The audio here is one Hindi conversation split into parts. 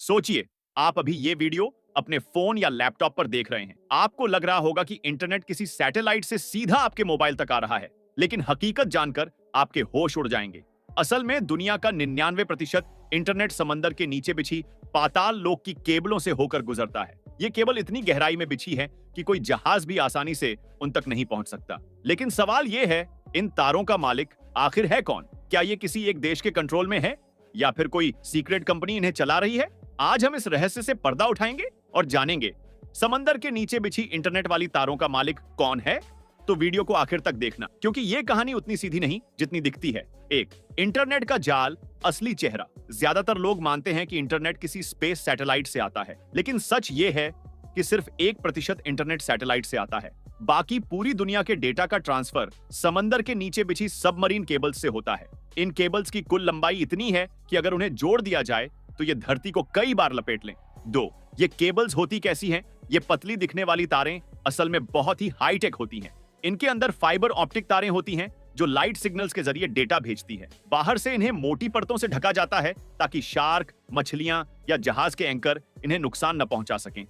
सोचिए, आप अभी ये वीडियो अपने फोन या लैपटॉप पर देख रहे हैं। आपको लग रहा होगा कि इंटरनेट किसी सैटेलाइट से सीधा आपके मोबाइल तक आ रहा है, लेकिन हकीकत जानकर आपके होश उड़ जाएंगे। असल में दुनिया का 99% इंटरनेट समंदर के नीचे बिछी पाताल लोक की केबलों से होकर गुजरता है। ये केबल इतनी गहराई में बिछी है कि कोई जहाज भी आसानी से उन तक नहीं पहुंच सकता। लेकिन सवाल ये है, इन तारों का मालिक आखिर है कौन? क्या ये किसी एक देश के कंट्रोल में है या फिर कोई सीक्रेट कंपनी इन्हें चला रही है? आज हम इस रहस्य से पर्दा उठाएंगे और जानेंगे समंदर के नीचे बिछी इंटरनेट वाली तारों का मालिक कौन है। तो वीडियो को आखिर तक देखना, क्योंकि ये कहानी उतनी सीधी नहीं जितनी दिखती है। एक, इंटरनेट का जाल, असली चेहरा। ज्यादातर लोग मानते हैं कि इंटरनेट किसी स्पेस सैटेलाइट से आता है, लेकिन सच ये है कि सिर्फ 1% इंटरनेट सैटेलाइट से आता है। बाकी पूरी दुनिया के डेटा का ट्रांसफर समंदर के नीचे बिछी सबमरीन केबल्स से होता है। इन केबल्स की कुल लंबाई इतनी है कि अगर उन्हें जोड़ दिया जाए तो ये धरती को कई बार लपेट लें। 2, ये केबल्स होती कैसी हैं? ये पतली दिखने वाली तारें असल में बहुत ही हाईटेक होती हैं। इनके अंदर फाइबर ऑप्टिक तारें होती हैं जो लाइट सिग्नल्स के जरिए डेटा भेजती है। बाहर से इन्हें मोटी परतों से ढका जाता है ताकि शार्क, मछलियां या जहाज के एंकर इन्हें नुकसान न पहुंचा सकें।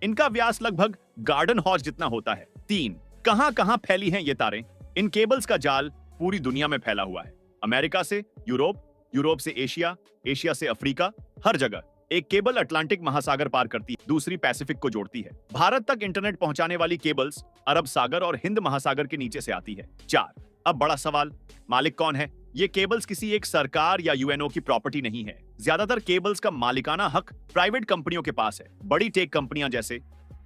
इनका व्यास लगभग गार्डन हॉज जितना होता है। 3, कहां-कहां फैली हैं ये तारें? इन केबल्स का जाल पूरी दुनिया में फैला हुआ है। अमेरिका से यूरोप, यूरोप से एशिया, एशिया से अफ्रीका, हर जगह। एक केबल अटलांटिक महासागर पार करती है, दूसरी पैसिफिक को जोड़ती है। भारत तक इंटरनेट पहुंचाने वाली केबल्स अरब सागर और हिंद महासागर के नीचे से आती है। 4, अब बड़ा सवाल, मालिक कौन है? ये केबल्स किसी एक सरकार या यूएनओ की प्रॉपर्टी नहीं है। ज्यादातर केबल्स का मालिकाना हक प्राइवेट कंपनियों के पास है। बड़ी टेक कंपनियां जैसे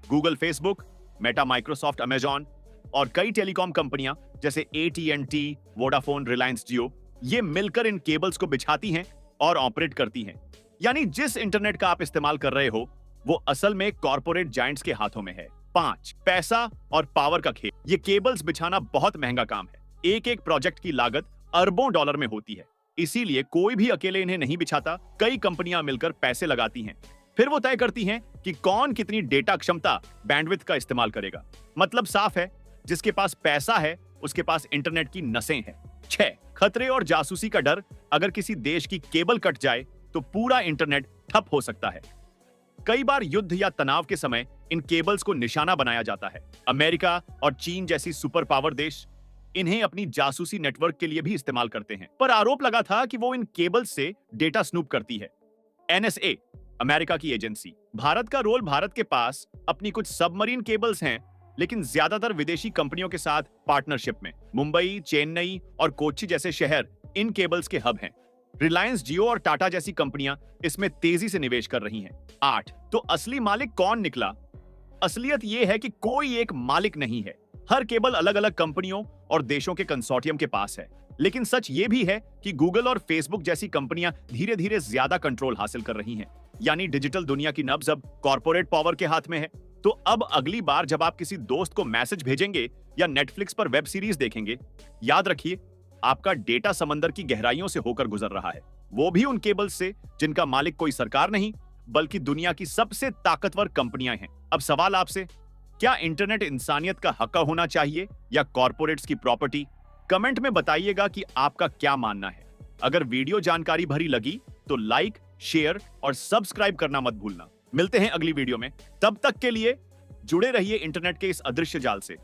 Google, Facebook, Meta, Microsoft, Amazon और कई टेलीकॉम कंपनियां जैसे AT&T, वोडाफोन, रिलायंस जियो, ये मिलकर इन केबल्स को बिछाती हैं और ऑपरेट करती हैं। यानी जिस इंटरनेट का आप इस्तेमाल कर रहे हो वो असल में कॉर्पोरेट जायंट्स के हाथों में है। 5, पैसा और पावर का खेल। ये केबल्स बिछाना बहुत महंगा काम है। एक एक प्रोजेक्ट की लागत अरबों डॉलर में होती है, इसीलिए कोई भी अकेले इन्हें नहीं बिछाता। कई कंपनियां मिलकर पैसे लगाती हैं, फिर वो तय करती हैं कि कौन कितनी डेटा क्षमता, बैंडविड्थ का इस्तेमाल करेगा। मतलब साफ है, जिसके पास पैसा है उसके पास इंटरनेट की नसें हैं। 6, खतरे और जासूसी का डर। अगर किसी देश की केबल कट जाए तो पूरा इंटरनेट ठप हो सकता है। कई बार युद्ध या तनाव के समय इन केबल्स को निशाना बनाया जाता है। अमेरिका और चीन जैसी सुपर पावर देश इन्हें अपनी जासूसी नेटवर्क के लिए भी इस्तेमाल करते हैं। पर आरोप लगा था कि वो इन केबल्स से डेटा स्नूप करती है। NSA, अमेरिका की एजेंसी। भारत का रोल, भारत के पास अपनी कुछ सबमरीन केबल्स हैं, लेकिन ज्यादातर विदेशी कंपनियों के साथ पार्टनरशिप में। मुंबई, चेन्नई और कोच्चि जैसे शहर इन केबल्स के हब हैं। रिलायंस जियो और टाटा जैसी कंपनियां इसमें तेजी से निवेश कर रही हैं। 8, तो असली मालिक कौन निकला? असलियत यह है कि कोई एक मालिक नहीं है। हर केबल अलग अलग कंपनियों और देशों के कंसोर्टियम के पास है। लेकिन सच ये भी है कि गूगल और फेसबुक जैसी कंपनियां धीरे धीरे ज्यादा कंट्रोल हासिल कर रही हैं। यानी डिजिटल दुनिया की नब्ज अब कॉर्पोरेट पावर के हाथ में है। तो अब अगली बार जब आप किसी दोस्त को मैसेज भेजेंगे या नेटफ्लिक्स पर वेब सीरीज देखेंगे, याद रखिए आपका डेटा समंदर की गहराइयों से होकर गुजर रहा है, वो भी उन केबल्स से जिनका मालिक कोई सरकार नहीं बल्कि दुनिया की सबसे ताकतवर कंपनियां हैं। अब सवाल आपसे, क्या इंटरनेट इंसानियत का हक होना चाहिए या कॉर्पोरेट्स की प्रॉपर्टी? कमेंट में बताइएगा कि आपका क्या मानना है। अगर वीडियो जानकारी भरी लगी तो लाइक, शेयर और सब्सक्राइब करना मत भूलना। मिलते हैं अगली वीडियो में, तब तक के लिए जुड़े रहिए इंटरनेट के इस अदृश्य जाल से।